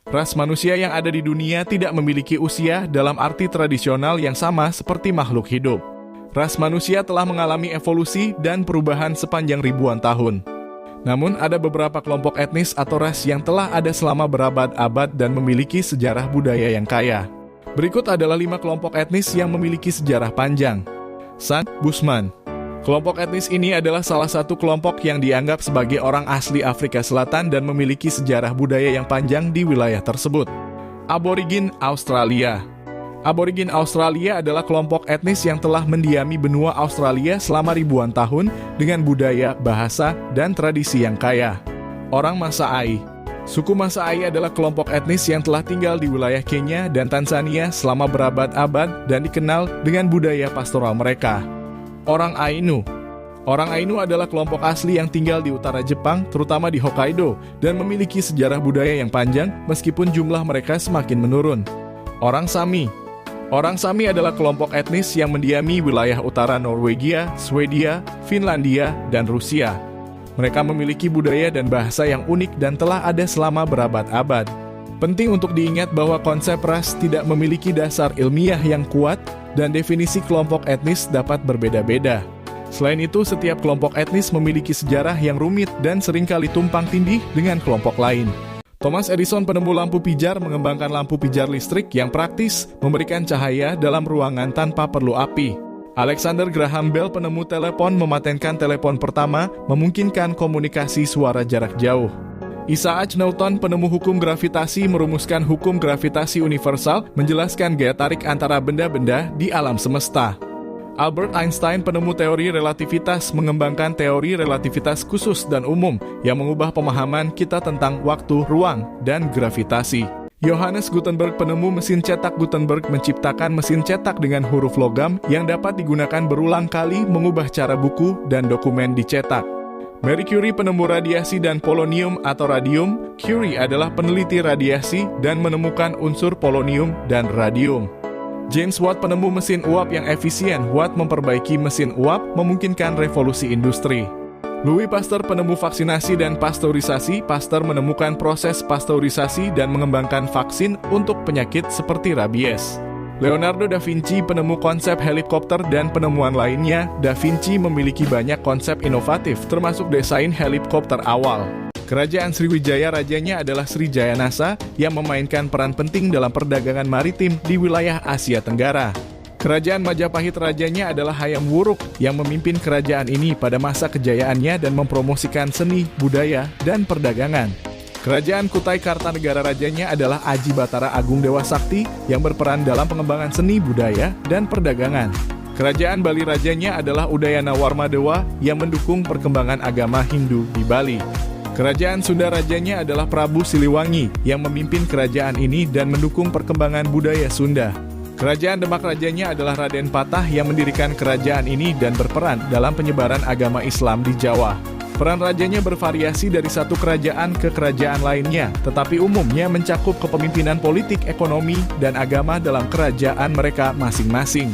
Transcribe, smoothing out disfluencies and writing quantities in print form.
Ras manusia yang ada di dunia tidak memiliki usia dalam arti tradisional yang sama seperti makhluk hidup. Ras manusia telah mengalami evolusi dan perubahan sepanjang ribuan tahun. Namun ada beberapa kelompok etnis atau ras yang telah ada selama berabad-abad dan memiliki sejarah budaya yang kaya. Berikut adalah 5 kelompok etnis yang memiliki sejarah panjang. San Busman. Kelompok etnis ini adalah salah satu kelompok yang dianggap sebagai orang asli Afrika Selatan dan memiliki sejarah budaya yang panjang di wilayah tersebut. Aborigin Australia. Aborigin Australia adalah kelompok etnis yang telah mendiami benua Australia selama ribuan tahun dengan budaya, bahasa, dan tradisi yang kaya. Orang Maasai. Suku Maasai adalah kelompok etnis yang telah tinggal di wilayah Kenya dan Tanzania selama berabad-abad dan dikenal dengan budaya pastoral mereka. Orang Ainu. Orang Ainu adalah kelompok asli yang tinggal di utara Jepang, terutama di Hokkaido, dan memiliki sejarah budaya yang panjang meskipun jumlah mereka semakin menurun. Orang Sami. Orang Sami adalah kelompok etnis yang mendiami wilayah utara Norwegia, Swedia, Finlandia, dan Rusia. Mereka memiliki budaya dan bahasa yang unik dan telah ada selama berabad-abad. Penting untuk diingat bahwa konsep ras tidak memiliki dasar ilmiah yang kuat dan definisi kelompok etnis dapat berbeda-beda. Selain itu, setiap kelompok etnis memiliki sejarah yang rumit dan seringkali tumpang tindih dengan kelompok lain. Thomas Edison, penemu lampu pijar, mengembangkan lampu pijar listrik yang praktis, memberikan cahaya dalam ruangan tanpa perlu api. Alexander Graham Bell, penemu telepon, mematenkan telepon pertama, memungkinkan komunikasi suara jarak jauh. Isaac Newton, penemu hukum gravitasi, merumuskan hukum gravitasi universal, menjelaskan gaya tarik antara benda-benda di alam semesta. Albert Einstein, penemu teori relativitas, mengembangkan teori relativitas khusus dan umum yang mengubah pemahaman kita tentang waktu, ruang, dan gravitasi. Johannes Gutenberg, penemu mesin cetak Gutenberg, menciptakan mesin cetak dengan huruf logam yang dapat digunakan berulang kali mengubah cara buku dan dokumen dicetak. Marie Curie, penemu radiasi dan polonium atau radium. Curie adalah peneliti radiasi dan menemukan unsur polonium dan radium. James Watt, penemu mesin uap yang efisien. Watt memperbaiki mesin uap, memungkinkan revolusi industri. Louis Pasteur, penemu vaksinasi dan pasteurisasi. Pasteur menemukan proses pasteurisasi dan mengembangkan vaksin untuk penyakit seperti rabies. Leonardo da Vinci, penemu konsep helikopter dan penemuan lainnya. Da Vinci memiliki banyak konsep inovatif, termasuk desain helikopter awal. Kerajaan Sriwijaya, rajanya adalah Sri Jayanasa yang memainkan peran penting dalam perdagangan maritim di wilayah Asia Tenggara. Kerajaan Majapahit, rajanya adalah Hayam Wuruk yang memimpin kerajaan ini pada masa kejayaannya dan mempromosikan seni, budaya, dan perdagangan. Kerajaan Kutai Kartanegara, rajanya adalah Aji Batara Agung Dewa Sakti yang berperan dalam pengembangan seni, budaya, dan perdagangan. Kerajaan Bali, rajanya adalah Udayana Warmadewa yang mendukung perkembangan agama Hindu di Bali. Kerajaan Sunda, rajanya adalah Prabu Siliwangi yang memimpin kerajaan ini dan mendukung perkembangan budaya Sunda. Kerajaan Demak, rajanya adalah Raden Patah yang mendirikan kerajaan ini dan berperan dalam penyebaran agama Islam di Jawa. Peran rajanya bervariasi dari satu kerajaan ke kerajaan lainnya, tetapi umumnya mencakup kepemimpinan politik, ekonomi, dan agama dalam kerajaan mereka masing-masing.